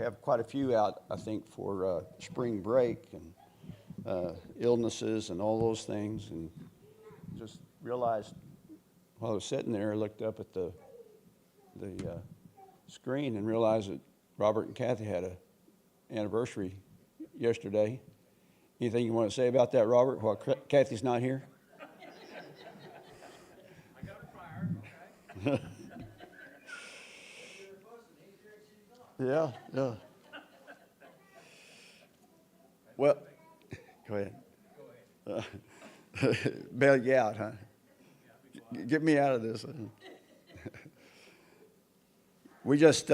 have quite a few out, I think, for spring break and illnesses and all those things. And just realized while I was sitting there, I looked up at the screen and realized that Robert and Kathy had an anniversary yesterday. Anything you want to say about that, Robert, while Kathy's not here? I got a prior, okay? Yeah, yeah. Well, go ahead. Go ahead. Bail you out, huh? Get me out of this. We just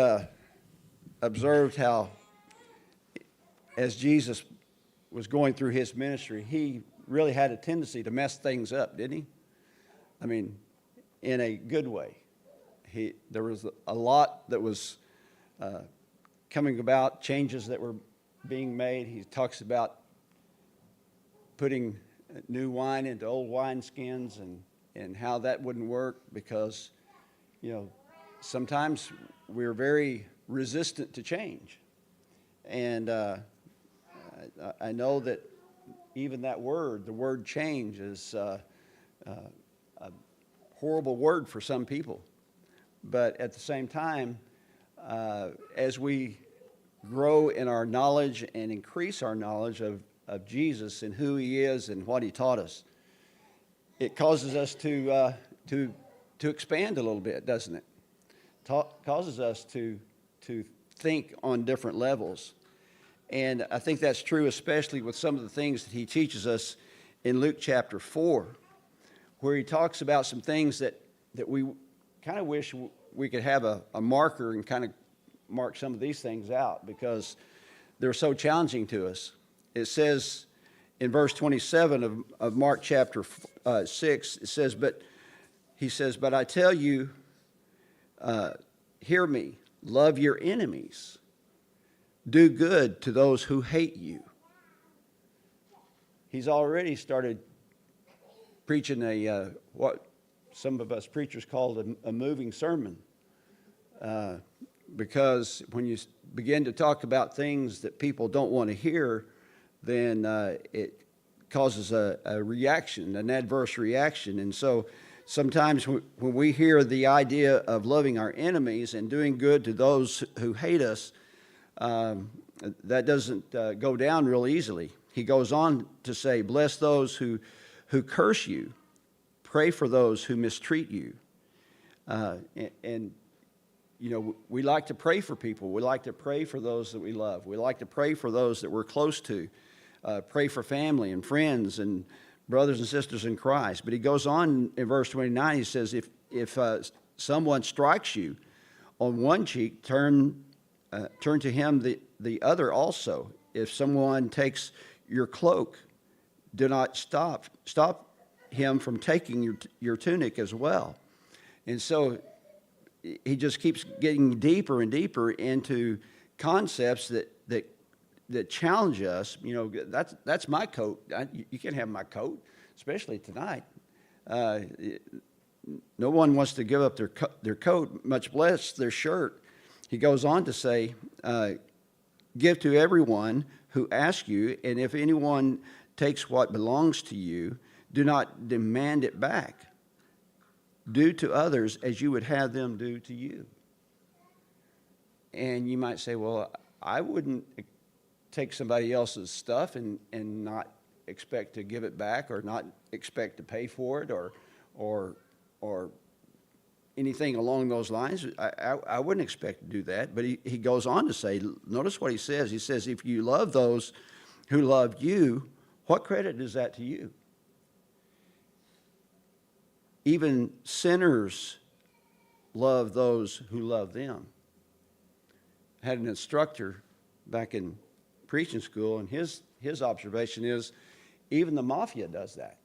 observed how, as Jesus was going through his ministry, he really had a tendency to mess things up, didn't he? I mean, in a good way. There was a lot that was coming about, changes that were being made. He talks about putting new wine into old wineskins and how that wouldn't work because, sometimes we're very resistant to change. And I know that even that word, the word change, is a horrible word for some people. But at the same time, as we grow in our knowledge and increase our knowledge of Jesus and who he is and what he taught us, it causes us to expand a little bit, doesn't it? Causes us to think on different levels. And I think that's true especially with some of the things that he teaches us in Luke chapter 4, where he talks about some things that we kind of wish we could have a marker and kind of mark some of these things out because they're so challenging to us. It says in verse 27 of Mark chapter 6, it says, but I tell you, hear me, love your enemies, do good to those who hate you. He's already started preaching what some of us preachers call a moving sermon. Because when you begin to talk about things that people don't want to hear, then it causes a reaction, an adverse reaction. And so sometimes when we hear the idea of loving our enemies and doing good to those who hate us, that doesn't go down real easily. He goes on to say, bless those who curse you, pray for those who mistreat you. And we like to pray for people. We like to pray for those that we love. We like to pray for those that we're close to. Pray for family and friends and brothers and sisters in Christ. But he goes on in verse 29, he says, if someone strikes you on one cheek, turn to him the other also. If someone takes your cloak, do not stop him from taking your tunic as well. And so he just keeps getting deeper and deeper into concepts that challenge us. That's my coat. You can't have my coat, especially tonight. No one wants to give up their coat, much less their shirt. He goes on to say, give to everyone who asks you, and if anyone takes what belongs to you, do not demand it back. Do to others as you would have them do to you. And you might say, well, I wouldn't take somebody else's stuff and not expect to give it back or not expect to pay for it or anything along those lines. I wouldn't expect to do that. But he goes on to say, notice what he says. He says, if you love those who love you, what credit is that to you? Even sinners love those who love them. I had an instructor back in preaching school, and his observation is even the mafia does that.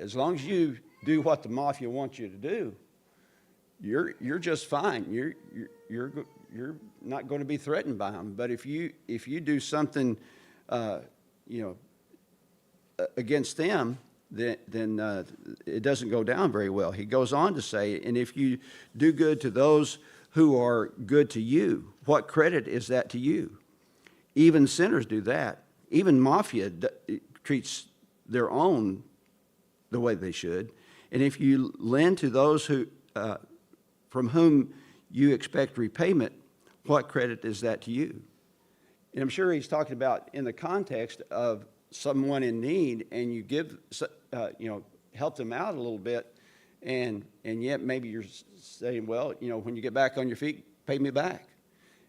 As long as you do what the mafia wants you to do, you're just fine. You're not going to be threatened by them. But if you do something, against them, then it doesn't go down very well. He goes on to say, and if you do good to those who are good to you. What credit is that to you? Even sinners do that. Even mafia treats their own the way they should. And if you lend to those who, from whom you expect repayment, what credit is that to you? And I'm sure he's talking about in the context of someone in need, and you give, help them out a little bit, and yet maybe you're saying, well, when you get back on your feet, pay me back.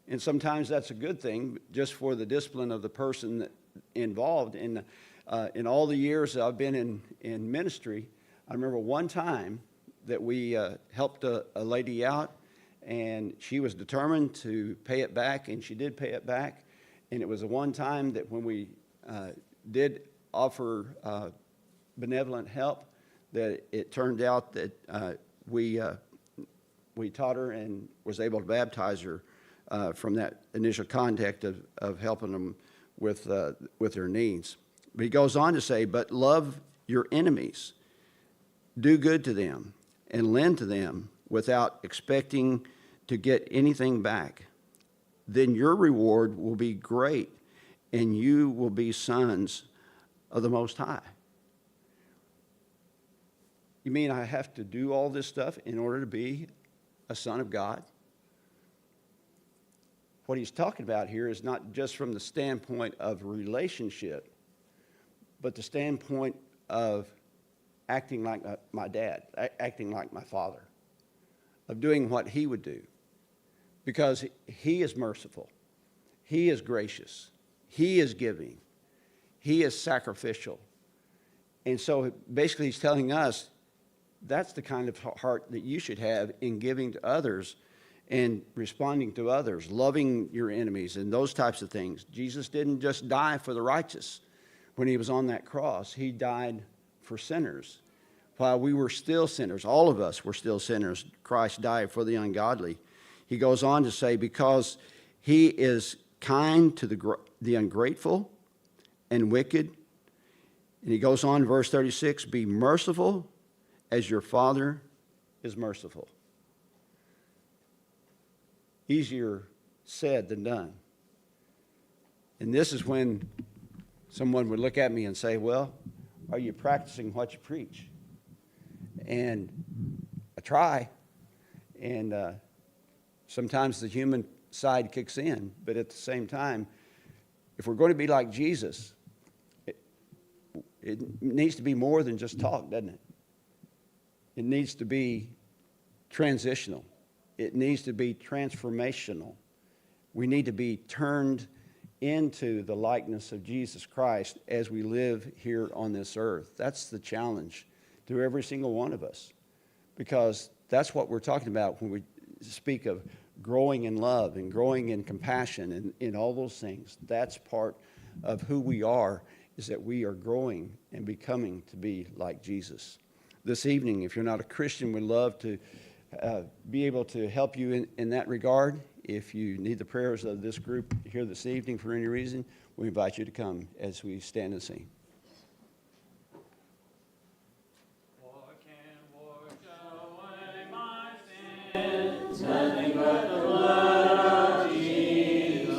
And sometimes that's a good thing, just for the discipline of the person involved. In all the years I've been in ministry, I remember one time that we helped a lady out, and she was determined to pay it back, and she did pay it back. And it was the one time that when we did offer benevolent help, that it turned out that we taught her and was able to baptize her from that initial contact of helping them with their needs. But he goes on to say, but love your enemies, do good to them, and lend to them without expecting to get anything back. Then your reward will be great, and you will be sons of the Most High. You mean I have to do all this stuff in order to be a son of God? What he's talking about here is not just from the standpoint of relationship, but the standpoint of acting like my dad, acting like my father, of doing what he would do. Because he is merciful, he is gracious, he is giving, he is sacrificial. And so basically he's telling us that's the kind of heart that you should have in giving to others and responding to others, loving your enemies and those types of things. Jesus didn't just die for the righteous when he was on that cross. He died for sinners. While we were still sinners, all of us were still sinners, Christ died for the ungodly. He goes on to say, because he is kind to the ungrateful and wicked. And he goes on, verse 36, be merciful as your Father is merciful. Easier said than done. And this is when someone would look at me and say, well, are you practicing what you preach? And I try. And sometimes the human side kicks in. But at the same time, if we're going to be like Jesus, it needs to be more than just talk, doesn't it? It needs to be transitional. It needs to be transformational. We need to be turned into the likeness of Jesus Christ as we live here on this earth. That's the challenge to every single one of us, because that's what we're talking about when we speak of growing in love and growing in compassion and in all those things. That's part of who we are, is that we are growing and becoming to be like Jesus. This evening, if you're not a Christian, we'd love to be able to help you in that regard. If you need the prayers of this group here this evening for any reason, we invite you to come as we stand and sing. What can wash away my sins? Nothing but the blood of Jesus.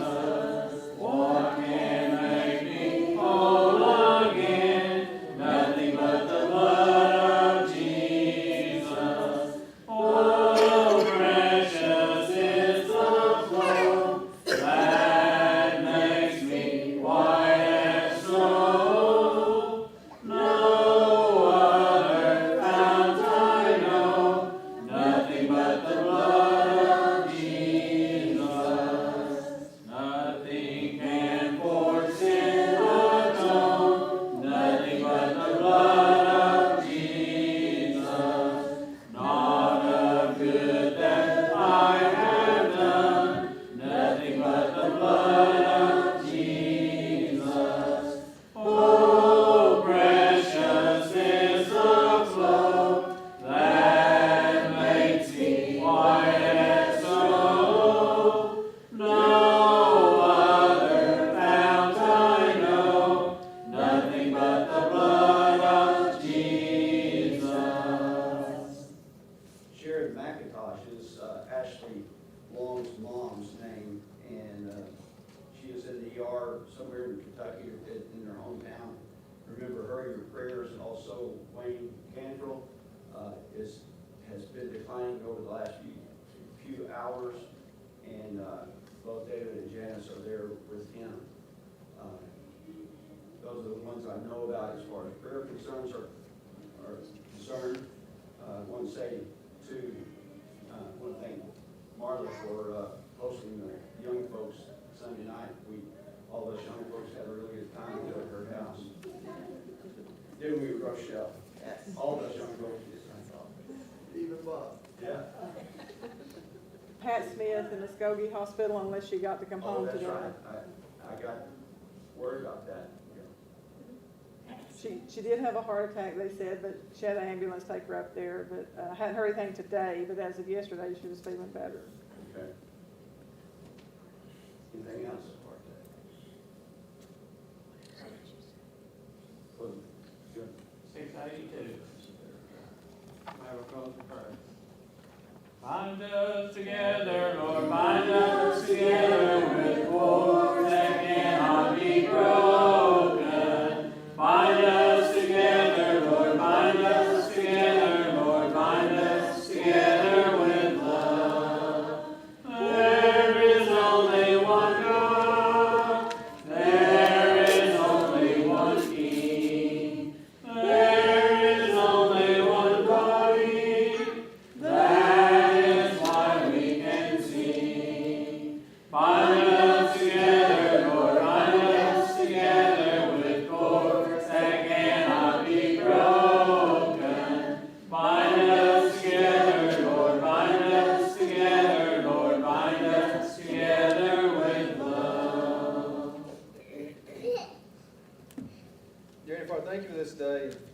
What can make me whole again? Nothing but the blood of Jesus. Oh, precious is the flow that makes me white as snow. No other fount I know, nothing but the blood of Jesus. also Wayne Cantrell has been declining over the last few hours, and both David and Janice are there with him. Those are the ones I know about as far as prayer concerns are concerned. I want to say I want to thank Martha for hosting the young folks Sunday night. All those young folks had a really good time at her house. Then we Rochelle. Yes. All those young folks did. Even Bob. Yeah. Pat Smith in the Muskogee Hospital, unless she got to come Oh, home that's today. right. I got worried about that. She did have a heart attack, they said, but she had an ambulance take her up there, but hadn't heard anything today, but as of yesterday, she was feeling better. Okay. Anything else? Good. 682. Have a close prayer. Bind us together, Lord, bind us together with cords that cannot be broken. Bind us together, Lord, bind us together, Lord, bind us together with love. There is only one God, there is only one King, there is only one body, that is why we can sing. Bind us together, Lord, bind us together with cords that cannot be broken. Bind us together, Lord, bind us together, Lord, bind us together with love. Dear Heavenly Father, thank you for this day.